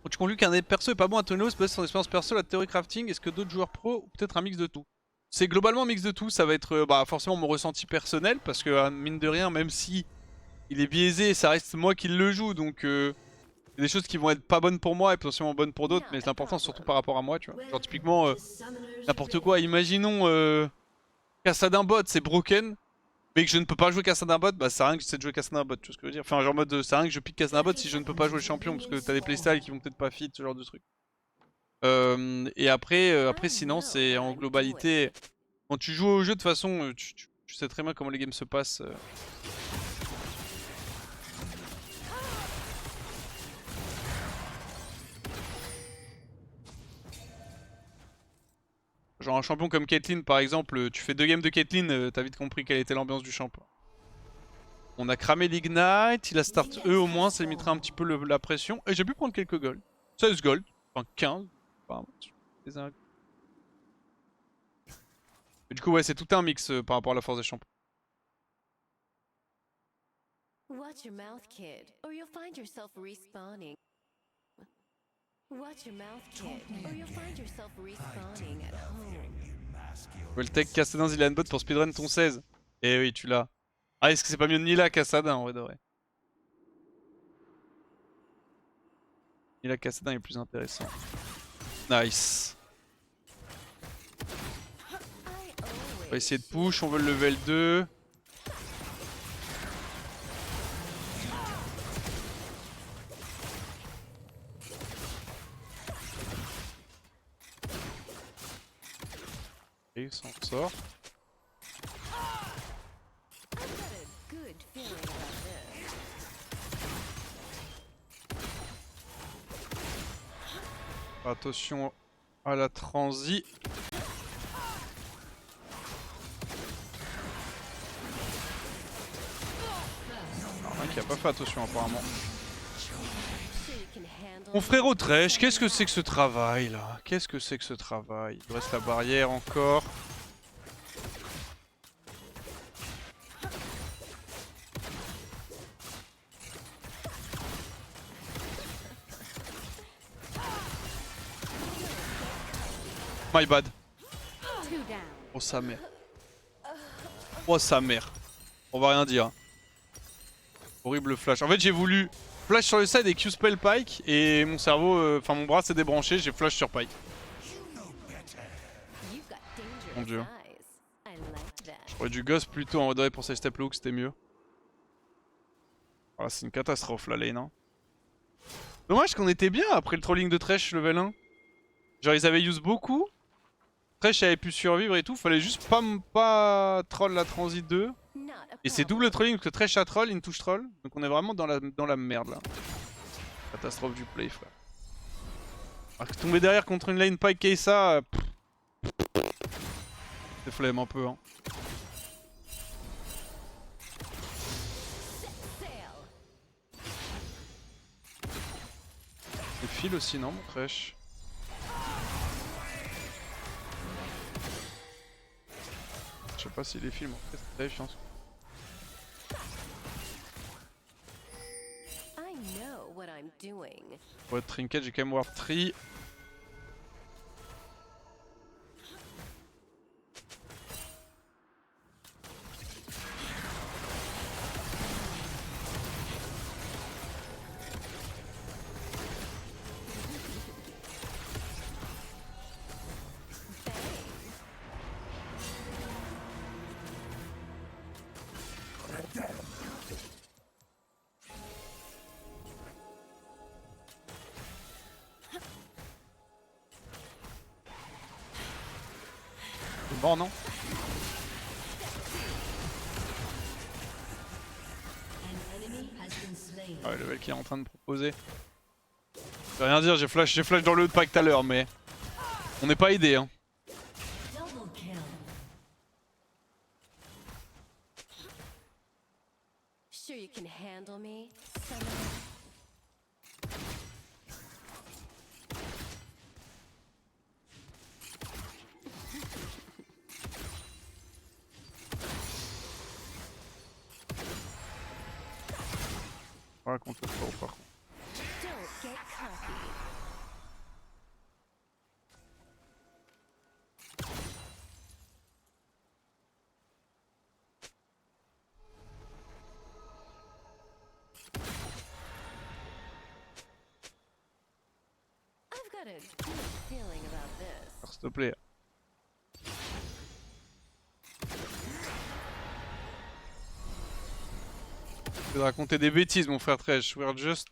Quand tu conclus qu'un perso est pas bon à Tono, c'est basé sur son expérience perso, la théorie crafting, est-ce que d'autres joueurs pro ou peut-être un mix de tout? C'est globalement un mix de tout, ça va être forcément mon ressenti personnel, parce que mine de rien, même si il est biaisé, ça reste moi qui le joue, donc il y a des choses qui vont être pas bonnes pour moi et potentiellement bonnes pour d'autres, mais l'important c'est surtout par rapport à moi, tu vois. Genre typiquement, n'importe quoi, imaginons Kassadin bot c'est broken, mais que je ne peux pas jouer Kassadin bot, bah ça sert à rien que j'essaie de jouer Kassadin bot, tu vois ce que je veux dire. Enfin genre en mode, ça sert à rien que je pique Kassadin bot si je ne peux pas jouer le champion, parce que t'as des playstyles qui vont peut-être pas fit, ce genre de truc. Et après sinon c'est en globalité, quand tu joues au jeu de toute façon, tu sais très bien comment les games se passent. Genre un champion comme Caitlyn par exemple, tu fais 2 games de Caitlyn, t'as vite compris quelle était l'ambiance du champ. On a cramé l'Ignite, il a start E au moins, ça limitera un petit peu la pression. Et j'ai pu prendre quelques golds. 16 gold, enfin 15. Enfin, et du coup ouais c'est tout un mix par rapport à la force des champions. Watch your mouth, kid, or you'll find yourself respawning. Watch your mouth, kid, or you'll find yourself respawning at home. Voltec, Kassadin, Zilean bot pour speedrun ton 16. Eh oui tu l'as. Ah est-ce que c'est pas mieux de Nila Kassadin en vrai de vrai? Nila Kassadin est plus intéressant. Nice. On va essayer de push, on veut le level 2. Et il s'en sort. Attention à la transi. Un qui a pas fait attention apparemment. Mon frérot Thresh, qu'est-ce que c'est que ce travail là? Qu'est-ce que c'est que ce travail? Il reste la barrière encore. My bad. Oh sa mère. Oh sa mère. On va rien dire. Horrible flash. En fait j'ai voulu flash sur le side et Q-spell Pike et mon cerveau, enfin mon bras s'est débranché, j'ai flash sur Pike. Mon dieu. J'aurais dû ghost plutôt en vrai pour ces step look, c'était mieux. Voilà, c'est une catastrophe la lane. Hein. Dommage qu'on était bien après le trolling de Thresh level 1. Genre ils avaient use beaucoup. Thresh avait pu survivre et tout, fallait juste pas troll la transit 2. Et c'est double trolling parce que Thresh a troll, il touche troll. Donc on est vraiment dans la merde là. Catastrophe du play frère. Alors que tomber derrière contre une lane Pike Kaysa, c'est flemme un peu hein. Et file aussi non mon Thresh. Je sais pas si les films en fait c'est terrifiant. Pour être trinket j'ai quand même Warp 3. C'est mort non? Ah ouais, le level qui est en train de proposer. Je vais rien dire, j'ai flash dans le haut de pack tout à l'heure, mais on n'est pas aidé hein. Voilà contre le pro par contre. a good feeling about this. Alors, s'il te plaît. Tu veux raconter des bêtises, mon frère Tresh. We're just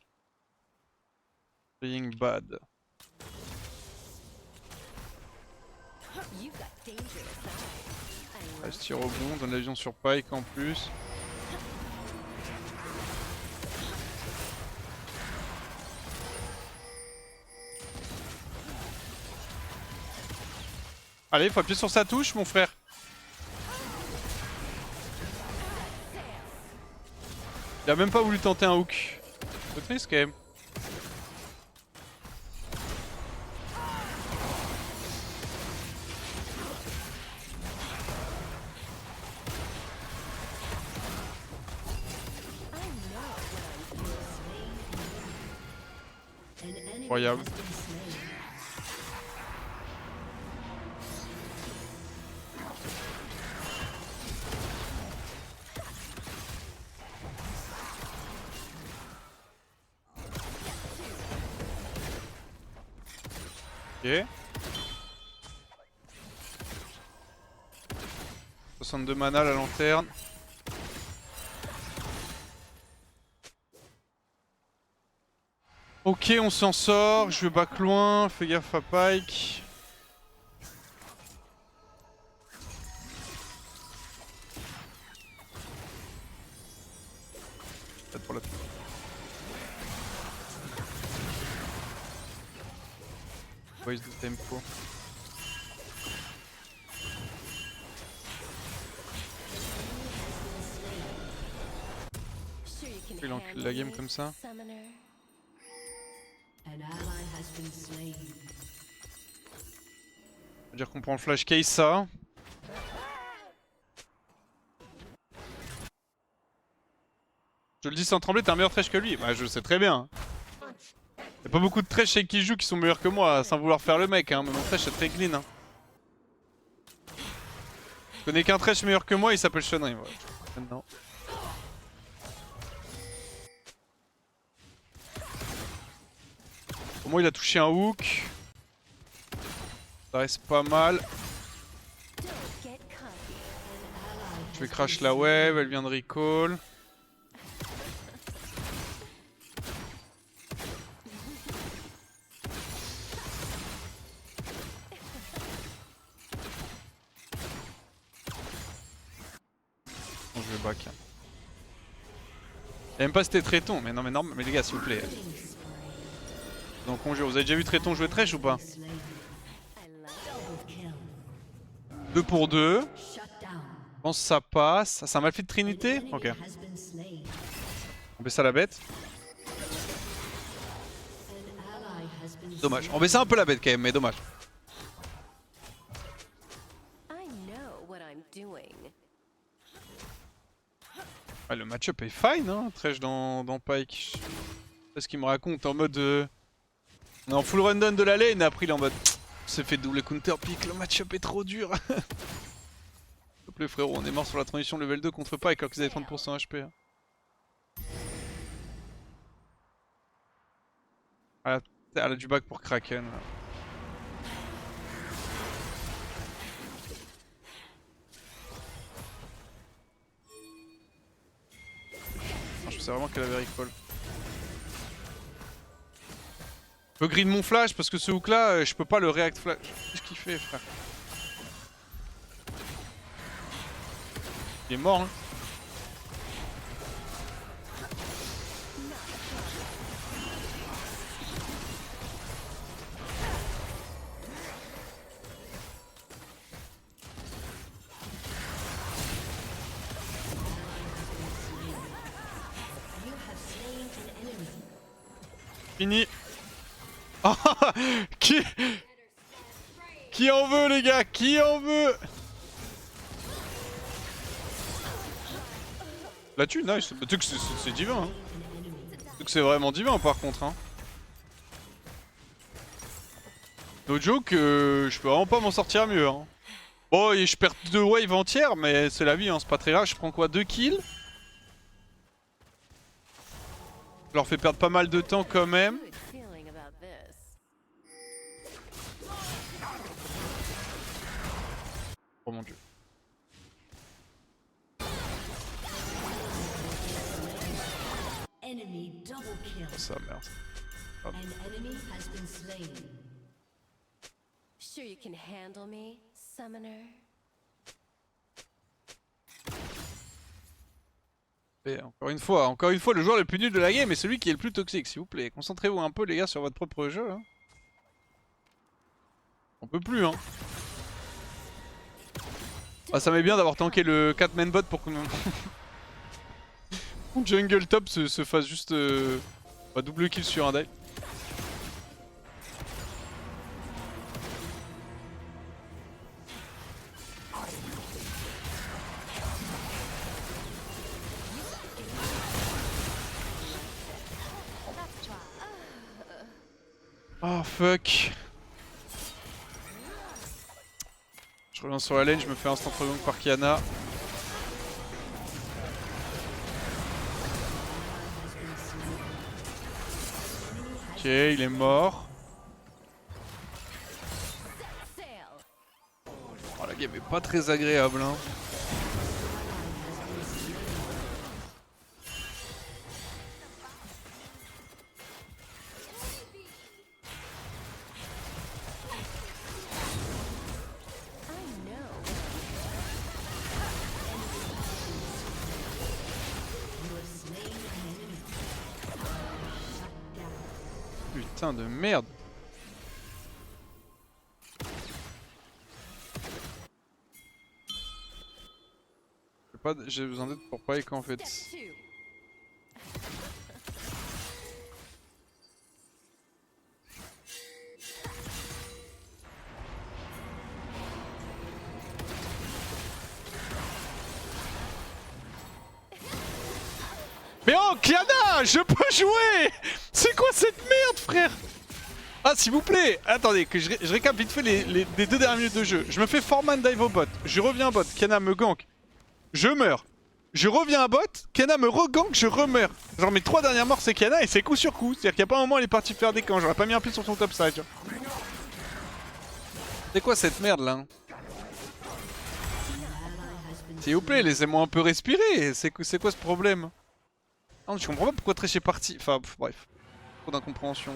being bad. You've got dangerous eyes. I Ah, love je tire au bon, donne l'avion sur Pike en plus. Allez, faut appuyer sur sa touche, mon frère. Il a même pas voulu tenter un hook. C'est triste quand même. Incroyable. Ok. 62 mana la lanterne. Ok, on s'en sort. Je back loin. Fais gaffe à Pike. Peut-être pour la... Waste de tempo. Sure you can Il encule handle la game this, comme ça. Summoner. An ally has been slain. Ça veut dire qu'on prend le flash case ça. Je le dis sans trembler, t'es un meilleur trash que lui. Bah je le sais très bien. Y'a pas beaucoup de trash chez qui jouent qui sont meilleurs que moi, sans vouloir faire le mec, hein. Mais mon trash est très clean. Hein. Je connais qu'un trash meilleur que moi, il s'appelle Shunry. Ouais. Maintenant. Au moins il a touché un hook. Ça reste pas mal. Don't get cocky. Je vais crash la wave, elle vient de recall. Bon, je vais back. Et même pas c'était Tréton, mais non mais normal, mais les gars s'il vous plaît. Donc on joue, vous avez déjà vu Tréton jouer Thresh ou pas? Slain. I love Double kill. 2 pour 2. Shut down. Je pense que ça passe. C'est un Malfit de Trinité? Enemy Ok. has been slain. On baisse à la bête. An ally has been Dommage. On baisse un peu la bête quand même, mais dommage. I know what I'm doing. Ouais, le match-up est fine, hein, Thresh dans Pike. Je sais pas ce qu'il me raconte en mode. On est en full rundown de la lane et après il est en mode. On s'est fait double counter pick, le match-up est trop dur. S'il te plaît, frérot, on est mort sur la transition level 2 contre Pike alors qu'ils avaient 30% HP. Hein. Elle a du back pour Kraken. Là. Non, je pensais vraiment qu'elle avait recall. Je peux green mon flash parce que ce hook là, je peux pas le react flash. Qu'est-ce qu'il fait, frère? Il est mort, hein. You have slain an enemy. Fini. Qui en veut, les gars? Qui en veut? La tue, nice. Tu sais que c'est divin. Hein. Tu sais que c'est vraiment divin par contre. Hein. No joke, je peux vraiment pas m'en sortir mieux. Hein. Bon, et je perds 2 waves entières, mais c'est la vie, hein, c'est pas très grave. Je prends quoi? 2 kills. Je leur fais perdre pas mal de temps quand même. Good feeling about this. Oh mon dieu. Enemy double kill. Ça merde. An enemy has been slain. Sure you can handle me, summoner? Et encore une fois, le joueur le plus nul de la game est celui qui est le plus toxique, s'il vous plaît. Concentrez-vous un peu les gars sur votre propre jeu. Hein. On peut plus hein. Ah, ça m'est bien d'avoir tanké le 4 main bot pour que mon jungle top se fasse juste double kill sur un deck. Oh fuck. Je reviens sur la lane, je me fais instant regonk par Kiana. Ok, il est mort. Oh, la game est pas très agréable hein. Putain de merde. J'ai besoin d'aide pour pas en fait. Mais oh Kiana, je peux jouer. C'est quoi cette merde frère? Ah s'il vous plaît, attendez que je récap vite fait les 2 dernières minutes de jeu. Je me fais Foreman dive au bot, je reviens à bot, Kiana me gank, je meurs. Je reviens à bot, Kiana me regank, je remeurs. Genre mes 3 dernières morts c'est Kiana et c'est coup sur coup. C'est-à-dire qu'il n'y a pas un moment elle est partie faire des camps, j'aurais pas mis un pied sur son top side. C'est quoi cette merde là? S'il vous plaît, laissez-moi un peu respirer, c'est quoi ce problème? Non, je comprends pas pourquoi Thresh est parti. Enfin, bref. Trop d'incompréhension.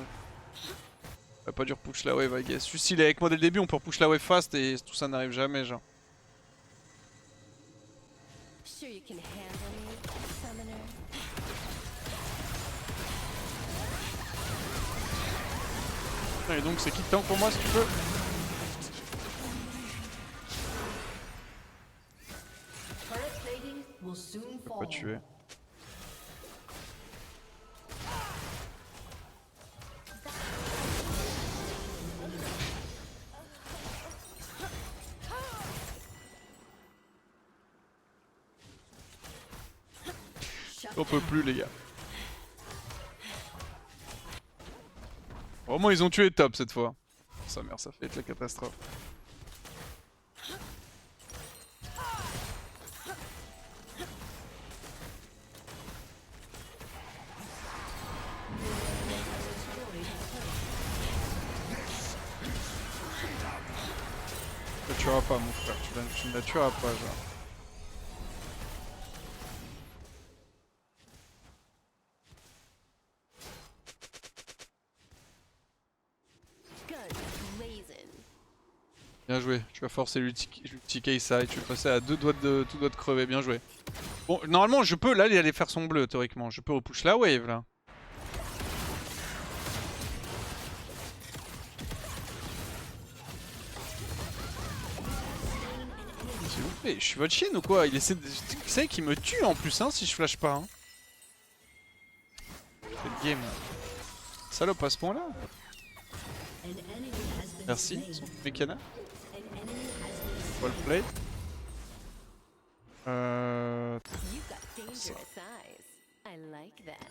On va pas dur push la wave, I guess. Juste s'il est avec moi dès le début, on peut push la wave fast et tout ça n'arrive jamais, genre. Sure you can handle me, summoner? Et donc, c'est qui tank pour moi si tu veux? Turret plating will soon Je peux fall. pas tuer. On peut plus les gars. Au moins ils ont tué top cette fois. Sa mère, ça fait être la catastrophe. Tu la tueras pas mon frère, tu ne la tueras pas genre. Bien joué, tu vas forcer l'ulti Kaisa et tu vas passer à tout doigt de crever, bien joué. Bon, normalement je peux là aller faire son bleu théoriquement, je peux repush la wave là. S'il vous plaît, je suis votre chienne ou quoi? Il essaie de... C'est qu'il me tue en plus hein si je flash pas hein. Cette game. Salope à ce point là. Merci, son mécana. Well played. You've got dangerous eyes. I like that.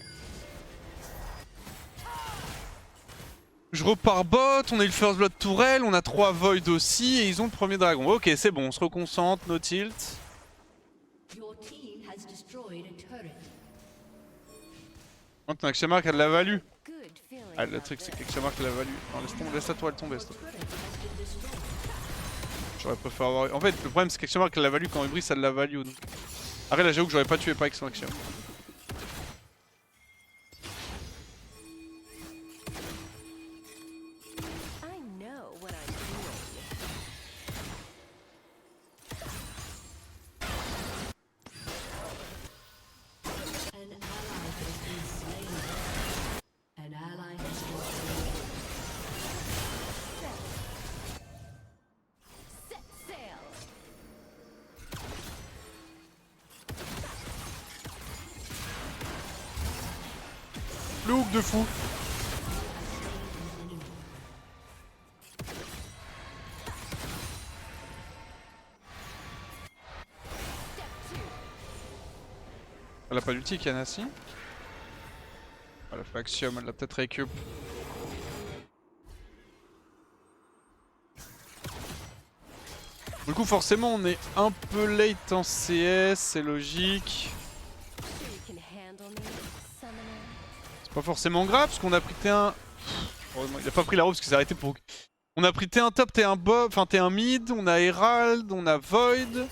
Je repars bot, on a eu le first blood tourelle, on a 3 void aussi et ils ont le premier dragon. Ok c'est bon, on se reconcentre, no tilt. Your team has destroyed a turret. Oh, t'as un Xamar qui a de la value. Good feeling. Ah le truc c'est que Xamar qui a de la value. Non laisse la toile tomber s'il te plaît. Turret has been destroyed. J'aurais préféré avoir... En fait, le problème c'est qu'Axiom Arc la value quand il brille, ça la value. Donc... Après là, j'avoue que j'aurais pas tué par Axiom. I know what I'm doing. An ally has been slain. An ally has been slain. Set sail. Le hook de fou. Elle a pas d'ulti, Kanassi. Elle a fait Axiom, elle l'a peut-être récup. Du coup, forcément, on est un peu late en CS, c'est logique. So you can handle me, summoner. C'est pas forcément grave parce qu'on a pris T1. Heureusement, il a pas pris la roue parce qu'il s'est arrêté pour. On a pris T1 top, T1 bot, enfin T1 mid, on a Herald, on a Void.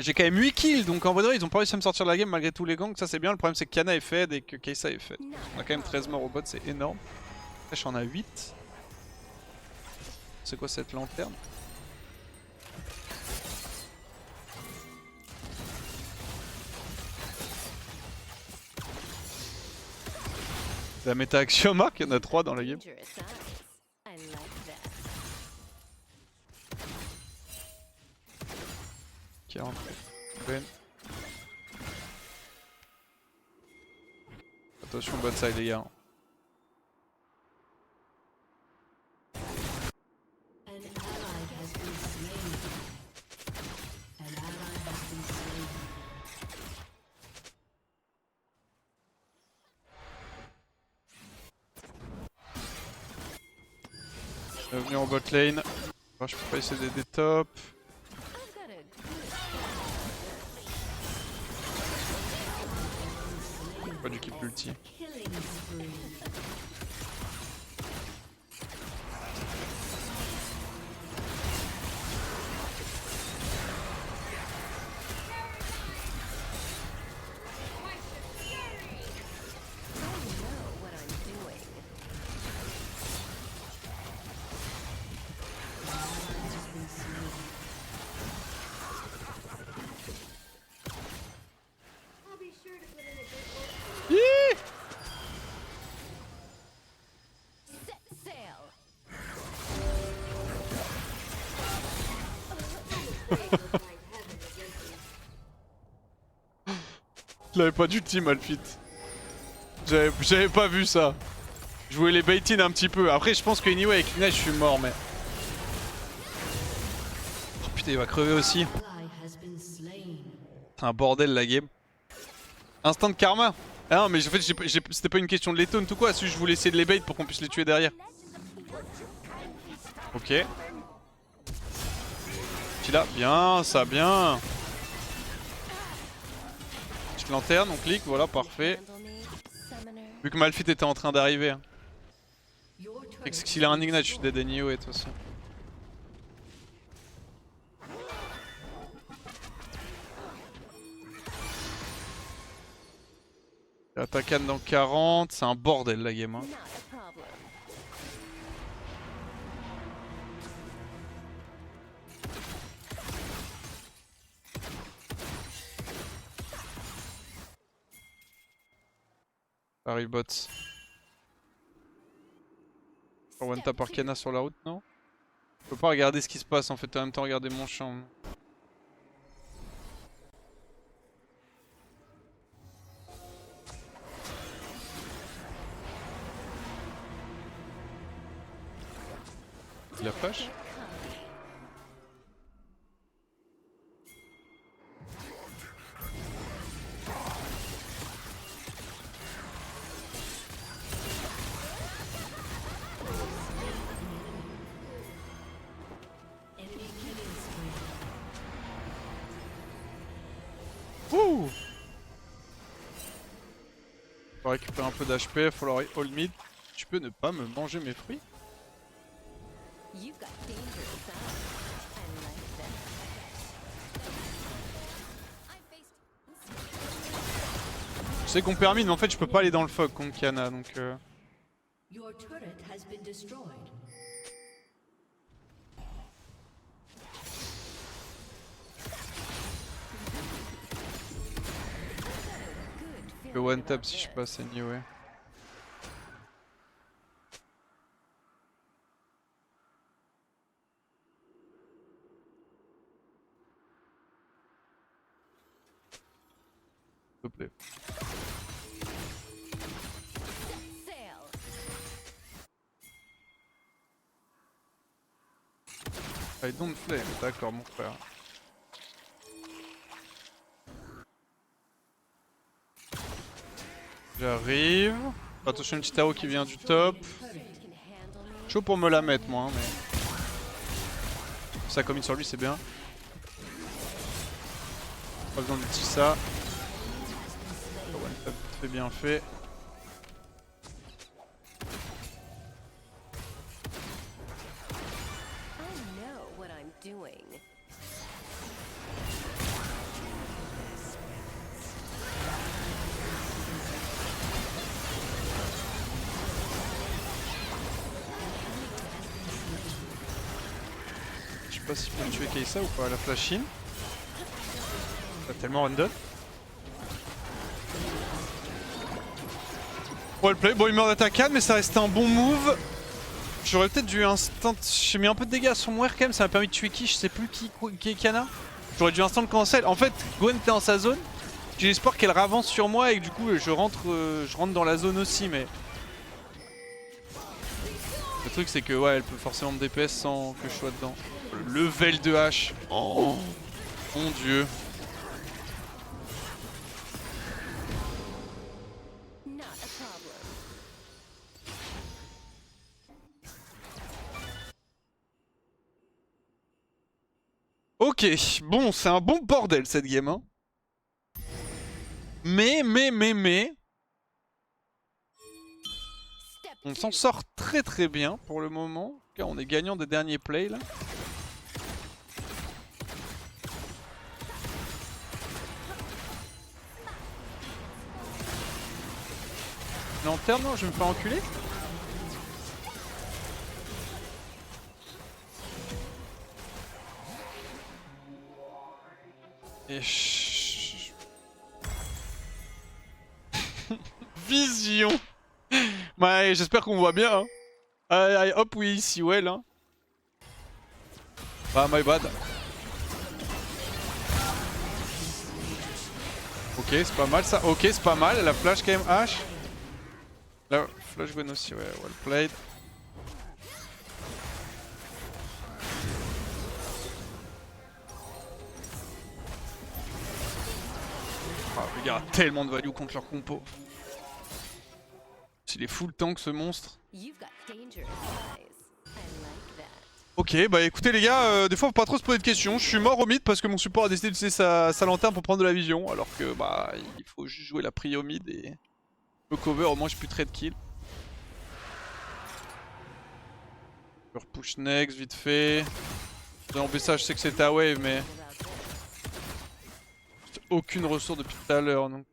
J'ai quand même 8 kills donc en vrai de vrai, ils ont pas réussi à me sortir de la game malgré tous les gangs, ça c'est bien. Le problème c'est que Kana est fed et que Kai'Sa est fed. On a quand même 13 morts au bot, c'est énorme. Flèche en a 8. C'est quoi cette lanterne? C'est la méta Axiom Arc, il y en a 3 dans la game. Dangerous eyes. I like that. 40. Ben. Attention bot side les gars. An ally has been slain. An ally has been slain. Bienvenue en bot lane. Oh, je peux pas essayer d'aider top. I've got a Pas du keep ulti. Killing spree. I know what I'm doing. Has been slain. Yee! Set sail. Il avait pas d'ulti Malphite. J'avais pas vu ça. Je voulais les bait in un petit peu. Après je pense que anyway avec Lina je suis mort mais. Oh putain il va crever aussi. Ally has been slain. C'est un bordel la game. Instant de karma. Ah non mais en fait c'était pas une question de les taunt ou quoi. Je voulais essayer de les bait pour qu'on puisse les tuer derrière. Ok. Petit là, bien ça, bien. Petite lanterne, on clique, voilà parfait. Handle me, summoner. Vu que Malphite était en train d'arriver. Hein. Your turret Et que s'il a un ignite, je suis dead anyway de toute façon. Attaquan dans 40, c'est un bordel la game. Hein. Not a problem. Paris bots. One tap Arcana sur la route, non? Je peux pas regarder ce qui se passe en fait, en même temps regarder mon champ. Il a flash? enemy killing spree. Ouh! Faut récupérer un peu d'HP, faut leur hold mid. Tu peux ne pas me manger mes fruits? You've got dangerous eyes. I like that. I faced. Je sais qu'on permine, mais en fait je peux pas aller dans le fog contre Kiana donc. Your turret has been destroyed. Je peux one tap si je passe anyway. S'il te plaît. Sail. I don't flame, d'accord mon frère. J'arrive. Attention une petite arrow qui vient du top. Can handle me. Chaud pour me la mettre moi hein, mais. Ça commit sur lui c'est bien. Pas besoin de petit ça. One tap très bien fait. I know what I'm doing. Je sais pas s'il peut me tuer Kai'Sa ou pas, la flash in. T'as tellement random. Well play, bon il meurt d'attaquade mais ça restait un bon move. J'aurais peut-être dû instant... J'ai mis un peu de dégâts sur mon air quand même, ça m'a permis de tuer qui, je sais plus qui est Kiana. J'aurais dû instant cancel. En fait, Gwen était dans sa zone. J'ai l'espoir qu'elle ravance sur moi et que du coup je rentre dans la zone aussi mais... Le truc c'est que ouais elle peut forcément me DPS sans que je sois dedans. Le level de hache. Oh mon dieu. Not a problem. Ok, bon c'est un bon bordel cette game hein. Mais... Step On two. s'en sort très très bien pour le moment. En tout cas, on est gagnant des derniers plays là. Lanterne, non, je vais me faire enculer. Et Vision. Ouais, j'espère qu'on voit bien. Hein. Allez, hop, oui, ici, well. Hein. Ah, my bad. Ok, c'est pas mal ça. Ok, c'est pas mal. La flash quand même H. La flash Gwen aussi, ouais, well played. Ah, le gars a tellement de value contre leur compo. S'il est full tank ce monstre. You've got dangerous eyes. I like that. Ok, bah écoutez les gars, des fois faut pas trop se poser de questions. Je suis mort au mid parce que mon support a décidé d'utiliser sa lanterne pour prendre de la vision. Alors que bah il faut juste jouer la prio mid et le cover, au moins je peux trade kill. Je repush next vite fait. En BSA je sais que c'est ta wave mais About this. j'ai aucune ressource depuis tout à l'heure donc...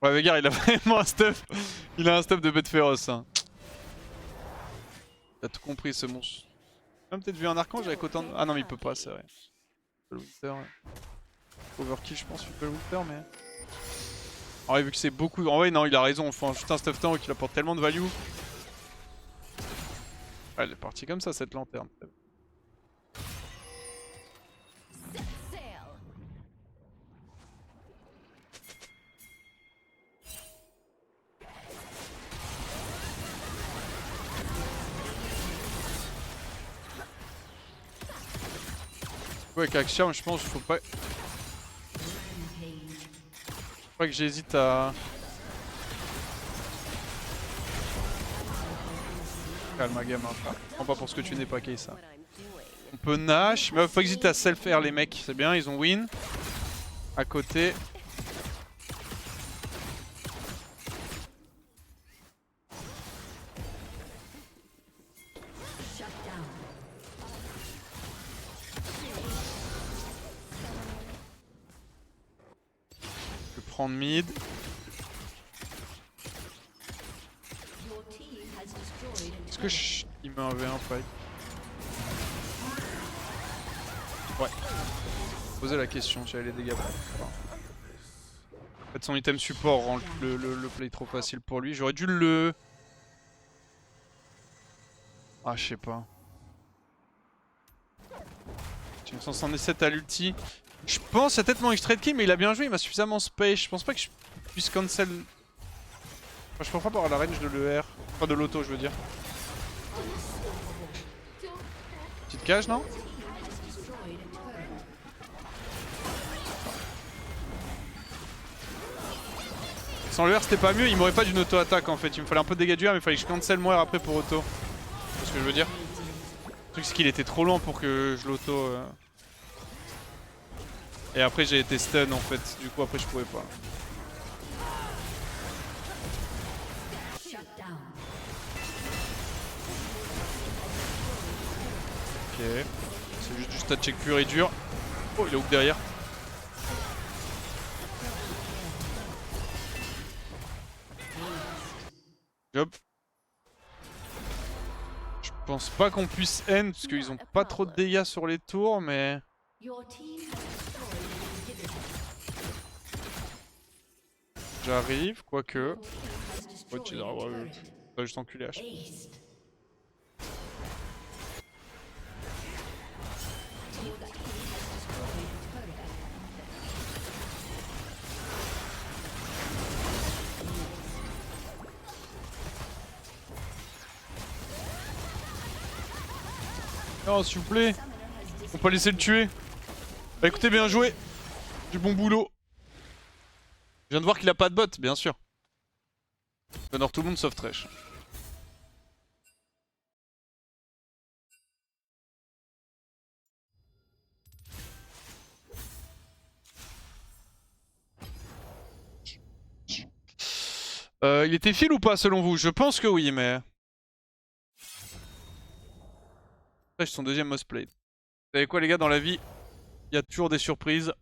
Ouais mais gars il a vraiment un stuff. Il a un stuff de bête féroce hein. Il a tout compris ce monstre. J'ai même peut-être vu un archange avec autant de... Ah non mais il peut pas c'est vrai. Le Winter ouais. Overkill je pense il peut le Winter mais... En vrai vu que c'est beaucoup... En vrai non il a raison, il faut juste un stuff tank qui apporte tellement de value. Ouais, elle est partie comme ça cette lanterne. Set sail. Ouais avec Axiom je pense qu'il faut pas... Faut pas que j'hésite à... Calme ma gamme, hein. Prends pas pour ce que tu n'es pas Kai'Sa. What I'm doing. On peut Nash, mais faut pas hésiter à self-air les mecs, c'est bien, ils ont win. À côté. prendre mid. Your team has destroyed a Est-ce que il met un V1 fight? Ouais. Poser la question, j'avais les dégâts. Enfin, en fait son item support rend le play trop facile pour lui. J'aurais dû le... Ah je sais pas. J'ai 177 à l'ulti. Je pense à peut-être mon extrait de kill mais il a bien joué, il m'a suffisamment space. Je pense pas que je puisse cancel... Enfin, je pense pas avoir la range de l'ER. Enfin de l'auto je veux dire. Petite cage non? Sans le R c'était pas mieux, il m'aurait pas d'une auto-attaque en fait. Il me fallait un peu de dégâts du R mais il fallait que je cancel mon R après pour auto. C'est ce que je veux dire. Le truc c'est qu'il était trop loin pour que je l'auto... Et après j'ai été stun en fait, du coup après je pouvais pas. shut down. Ok. C'est juste du stat check pur et dur. Oh il est hook derrière. Job. Je pense pas qu'on puisse end parce qu'ils ont pas trop de dégâts sur les tours mais... Your team has destroyed an inhibitor. J'arrive, quoique... Has Ouais, destroyed tu a ouais, turret. t'as juste enculé H. Aced. Non s'il vous plaît. Faut pas laisser le tuer. Bah écoutez, bien joué. Du bon boulot. Je viens de voir qu'il a pas de bot, bien sûr. J'honore tout le monde sauf Thresh. Il était fil ou pas selon vous? Je pense que oui, mais... Thresh son deuxième most played. Vous savez quoi les gars, dans la vie, il y a toujours des surprises.